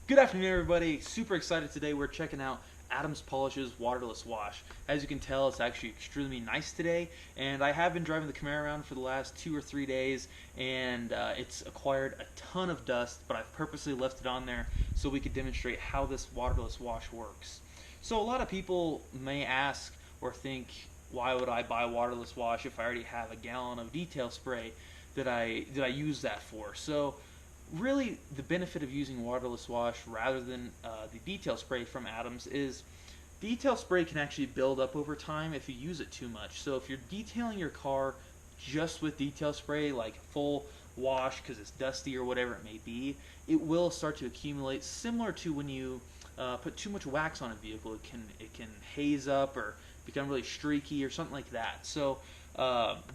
Good afternoon, everybody. Super excited today. We're checking out Adams Polish's Waterless Wash. As you can tell, it's actually extremely nice today, and I have been driving the Camaro around for the last 2 or 3 days, and it's acquired a ton of dust, but I've purposely left it on there so we could demonstrate how this Waterless Wash works. So a lot of people may ask or think, why would I buy Waterless Wash if I already have a gallon of detail spray that I use that for? So really, the benefit of using waterless wash rather than the detail spray from Adams is detail spray can actually build up over time if you use it too much. So if you're detailing your car just with detail spray, like full wash because it's dusty or whatever it may be, it will start to accumulate, similar to when you put too much wax on a vehicle. It can haze up or become really streaky or something like that. So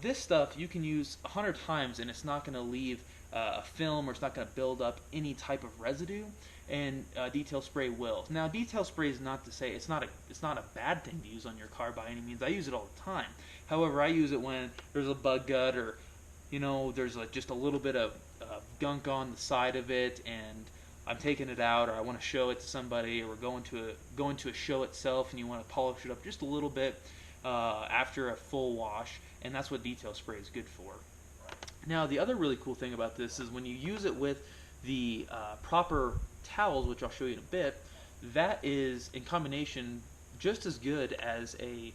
this stuff you can use 100 times and it's not going to leave a film, or it's not going to build up any type of residue, and detail spray will. Now, detail spray is not to say it's not a bad thing to use on your car by any means. I use it all the time. However, I use it when there's a bug gut, or there's just a little bit of gunk on the side of it, and I'm taking it out, or I want to show it to somebody, or we're going to a show itself, and you want to polish it up just a little bit after a full wash, and that's what detail spray is good for. Now, the other really cool thing about this is when you use it with the proper towels, which I'll show you in a bit, that is in combination just as good as a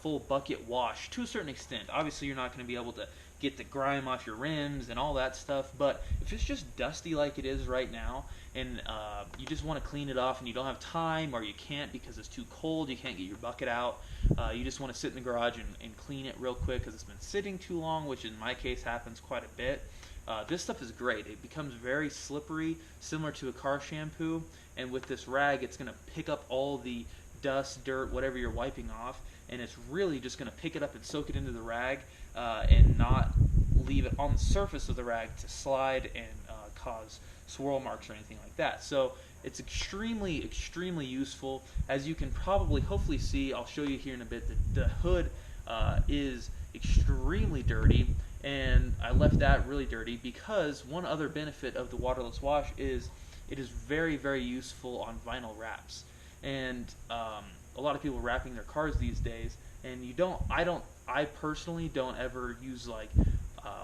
full bucket wash to a certain extent. Obviously, you're not going to be able to get the grime off your rims and all that stuff, but if it's just dusty like it is right now, and you just want to clean it off and you don't have time, or you can't because it's too cold, you can't get your bucket out, you just want to sit in the garage and clean it real quick because it's been sitting too long, which in my case happens quite a bit. This stuff is great. It becomes very slippery, similar to a car shampoo, and with this rag it's going to pick up all the dust, dirt, whatever you're wiping off, and it's really just going to pick it up and soak it into the rag, and not leave it on the surface of the rag to slide and cause swirl marks or anything like that. So it's extremely useful. As you can hopefully see, I'll show you here in a bit, that the hood is extremely dirty, and I left that really dirty because one other benefit of the waterless wash is it is very useful on vinyl wraps. And a lot of people wrapping their cars these days, and I personally don't ever use like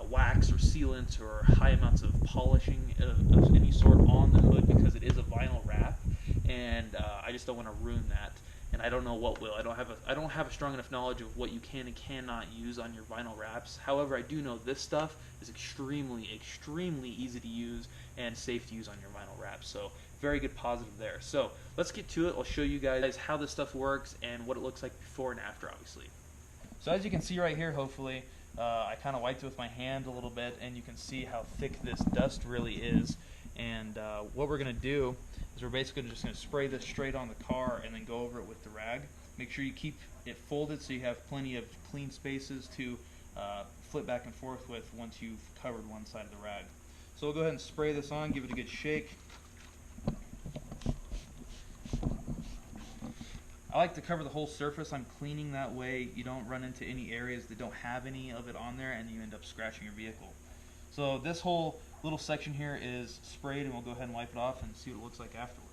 wax or sealants or high amounts of polishing of any sort on the hood because it is a vinyl wrap, and I just don't want to ruin that. And I don't know what will. I don't have a strong enough knowledge of what you can and cannot use on your vinyl wraps. However, I do know this stuff is extremely easy to use and safe to use on your vinyl wraps. So very good positive there. So let's get to it. I'll show you guys how this stuff works and what it looks like before and after, obviously. So as you can see right here, hopefully, I kind of wiped it with my hand a little bit, and you can see how thick this dust really is. And what we're going to do is we're basically just going to spray this straight on the car and then go over it with the rag. Make sure you keep it folded so you have plenty of clean spaces to flip back and forth with once you've covered one side of the rag. So we'll go ahead and spray this on, give it a good shake. I like to cover the whole surface. I'm cleaning that way you don't run into any areas that don't have any of it on there and you end up scratching your vehicle. So this whole little section here is sprayed, and we'll go ahead and wipe it off and see what it looks like afterwards.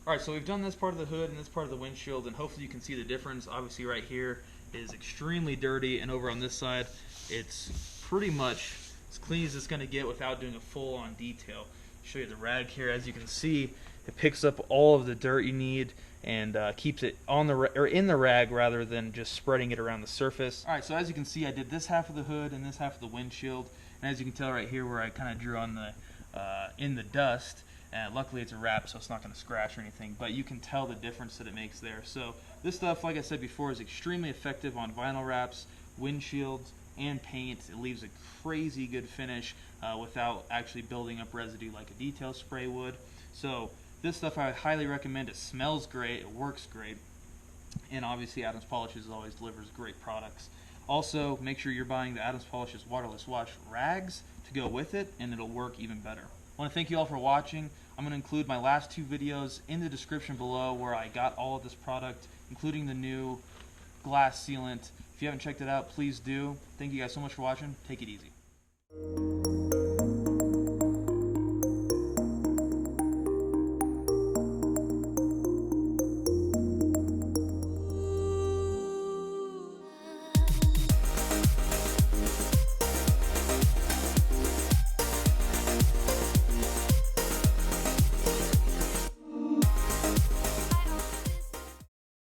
Alright, so we've done this part of the hood and this part of the windshield, and hopefully you can see the difference. Obviously right here is extremely dirty, and over on this side it's pretty much as clean as it's going to get without doing a full-on detail. I'll show you the rag here. As you can see, it picks up all of the dirt you need and keeps it on in the rag rather than just spreading it around the surface. Alright, so as you can see, I did this half of the hood and this half of the windshield, and as you can tell right here where I kind of drew on the in the dust, luckily it's a wrap, so it's not going to scratch or anything, but you can tell the difference that it makes there. So this stuff, like I said before, is extremely effective on vinyl wraps, windshields, and paint. It leaves a crazy good finish without actually building up residue like a detail spray would. So this stuff I would highly recommend. It smells great, it works great, and obviously Adams Polishes always delivers great products. Also, make sure you're buying the Adams Polishes Waterless Wash rags to go with it, and it'll work even better. I want to thank you all for watching. I'm going to include my last 2 videos in the description below where I got all of this product, including the new glass sealant. If you haven't checked it out, please do. Thank you guys so much for watching. Take it easy.